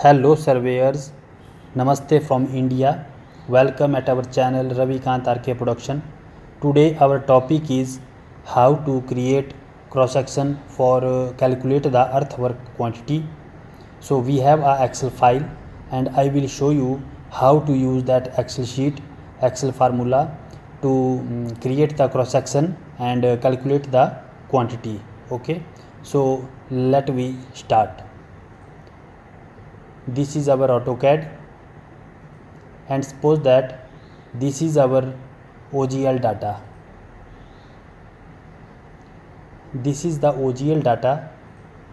Hello surveyors, Namaste from India. Welcome at our channel Ravikant RK Production. Today our topic is how to create cross section for calculate the earthwork quantity. So we have a Excel file and I will show you how to use that Excel sheet, Excel formula to create the cross section and calculate the quantity. Okay, so let we start. This is our AutoCAD and suppose that this is our OGL data. This is the OGL data.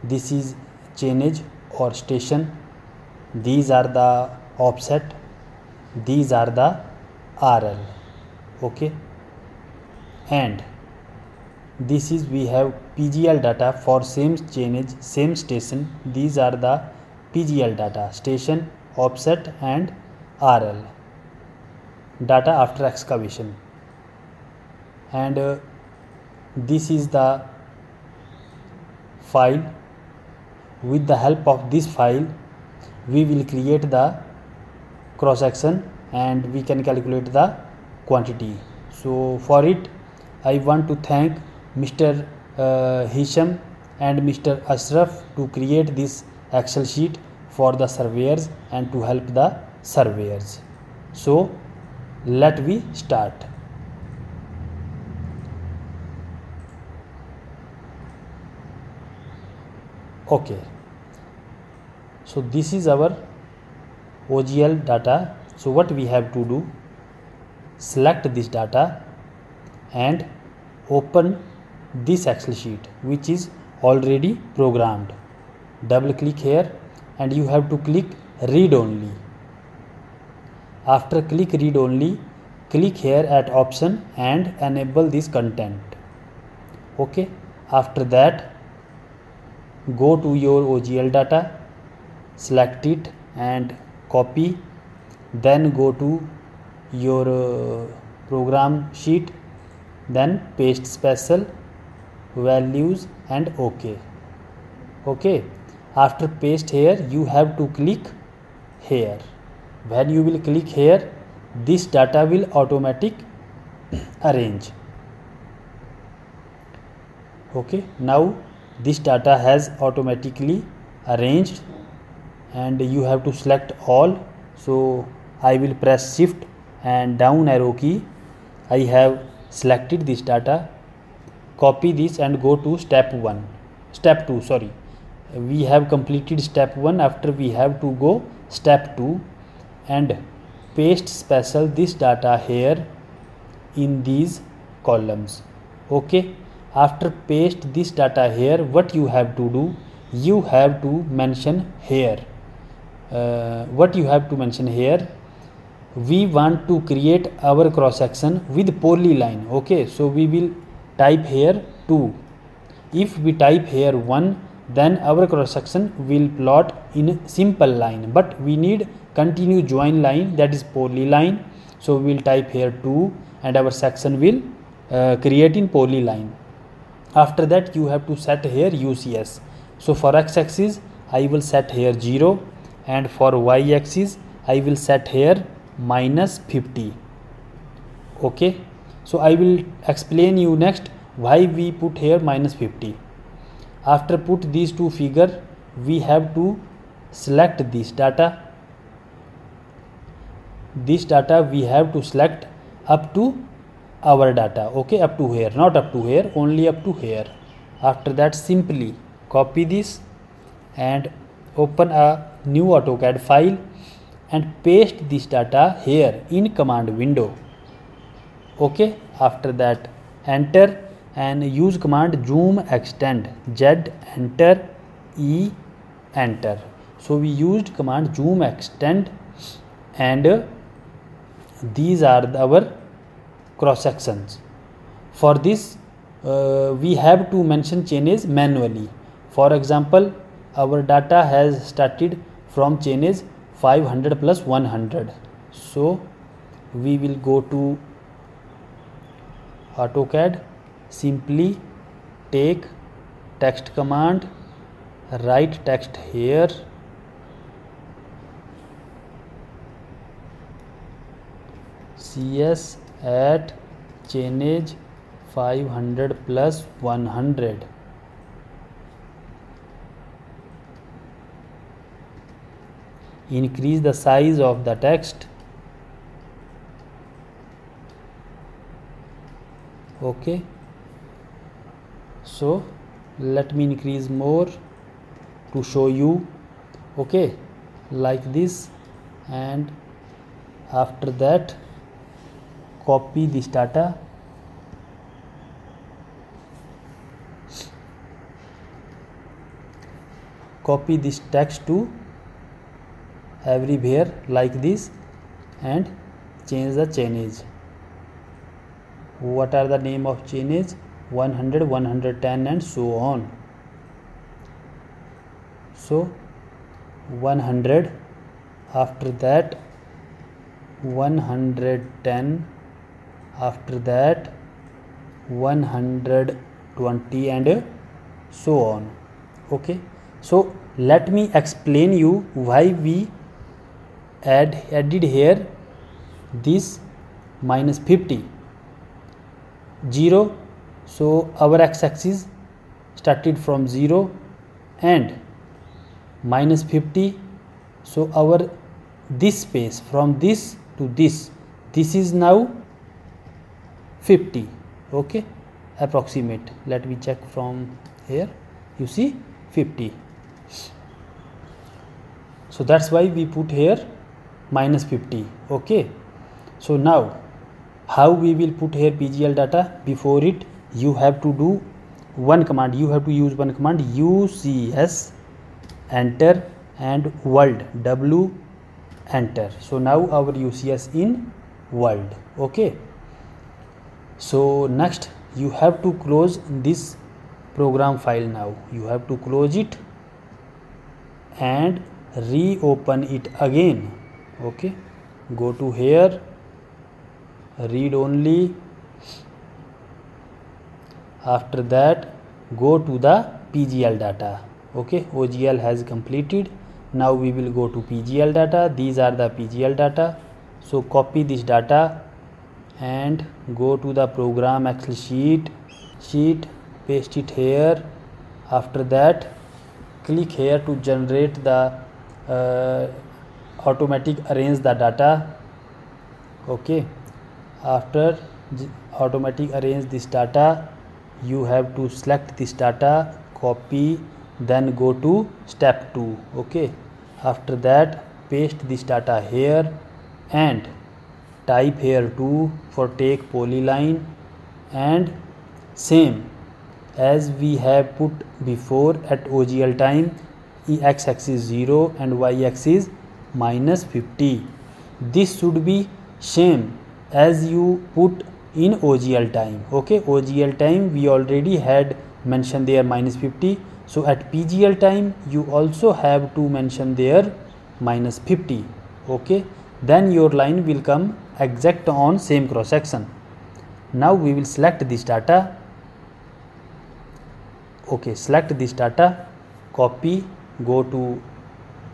This is chainage or station. These are the offset. These are the RL. Okay. And this is we have PGL data for same chainage, same station. These are the PGL data, station, offset and RL data after excavation. And this is the file. With the help of this file we will create the cross section and we can calculate the quantity. So for it I want to thank Mr. Hisham and Mr. Ashraf to create this Excel sheet for the surveyors and to help the surveyors. So let we start. Okay, so this is our OGL data. So what we have to do, select this data and open this Excel sheet which is already programmed. Double click here and you have to click read only. After click read only, click here at option and enable this content. Okay, after that go to your OGL data, select it and copy, then go to your program sheet, then paste special values and OK. Okay, after paste here you have to click here. When you will click here, this data will automatic arrange. Okay, now this data has automatically arranged and you have to select all. So I will press shift and down arrow key. I have selected this data, copy this and go to step 2, sorry. We have completed step 1. After we have to go step 2 and paste special this data here in these columns. Okay, after paste this data here, what you have to do, you have to mention here what you have to mention here, we want to create our cross section with polyline. Okay, so we will type here 2. If we type here 1, then our cross section will plot in simple line, but we need continue join line, that is polyline. So we will type here 2 and our section will create in polyline. After that you have to set here UCS. So for x axis I will set here 0 and for y axis I will set here -50. Okay, so I will explain you next why we put here -50. After put these two figure, we have to select this data. This data we have to select up to our data. Okay, up to here, not up to here, only up to here. After that simply copy this and open a new AutoCAD file and paste this data here in command window. Okay, after that enter and use command zoom extend, Z enter, E enter. So we used command zoom extend and these are our cross sections. For this we have to mention chainage manually. For example, our data has started from chainage 500 plus 100. So we will go to AutoCAD, simply take text command, write text here UCS at chainage 500 plus 100. Increase the size of the text. Okay, so let me increase more to show you. Okay, like this, and after that copy this data, copy this text to everywhere like this, and change the chainage. What are the name of chainage? 100, 110 and so on. So 100, after that 110, after that 120 and so on. Okay, so let me explain you why we added here this minus 50. 0, so our x-axis started from 0, and minus 50, so our this space from this to this is now 50. Okay, approximate. Let me check from here. You see 50. So that's why we put here minus 50. Okay, so now how we will put here PGL data? Before it, you have to do one command. You have to use one command, UCS enter and world, W enter. So now our UCS in world. Okay, so next you have to close this program file. Now you have to close it and reopen it again. Okay, go to here, read only, after that go to the PGL data. Okay, OGL has completed. Now we will go to PGL data. These are the PGL data. So copy this data and go to the program Excel sheet, paste it here. After that click here to generate the automatic arrange the data. Okay, after automatic arrange this data, you have to select this data, copy, then go to step 2. Okay, after that paste this data here and type here 2 for take polyline, and same as we have put before at OGL time, x-axis 0 and y-axis minus 50. This should be same as you put in OGL time. Okay, OGL time we already had mentioned there minus 50. So at PGL time you also have to mention there minus 50. Okay, then your line will come exact on same cross section. Now we will select this data. Okay, select this data, copy, go to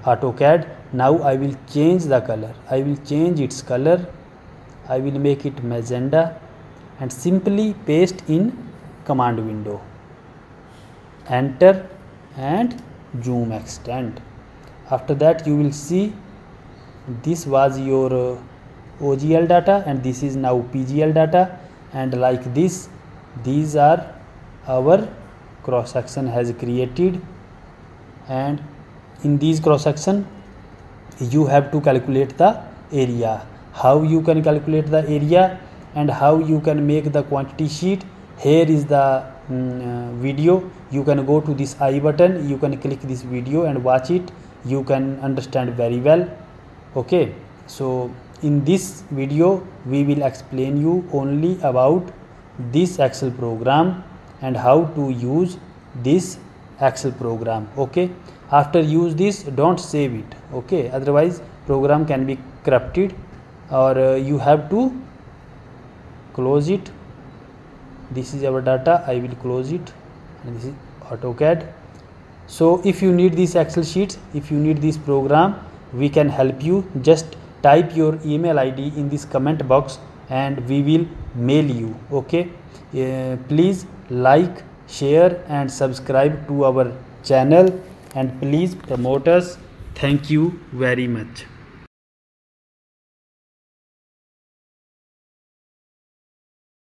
AutoCAD. Now I will change the color. I will change its color. I will make it magenta and simply paste in command window. Enter and zoom extend. After that you will see this was your OGL data and this is now PGL data, and like this these are our cross section has created, and in these cross section you have to calculate the area. How you can calculate the area and how you can make the quantity sheet, here is the video. You can go to this I button, you can click this video and watch it. You can understand very well. Okay, so in this video we will explain you only about this Excel program and how to use this Excel program. Okay, after use this, don't save it. Okay, otherwise program can be corrupted, or you have to close it. This is our data. I will close it, and this is AutoCAD. So if you need this Excel sheets, if you need this program, we can help you. Just type your email ID in this comment box. and we will mail you. Okay, please like, share and subscribe to our channel, and please promote us. Thank you very much.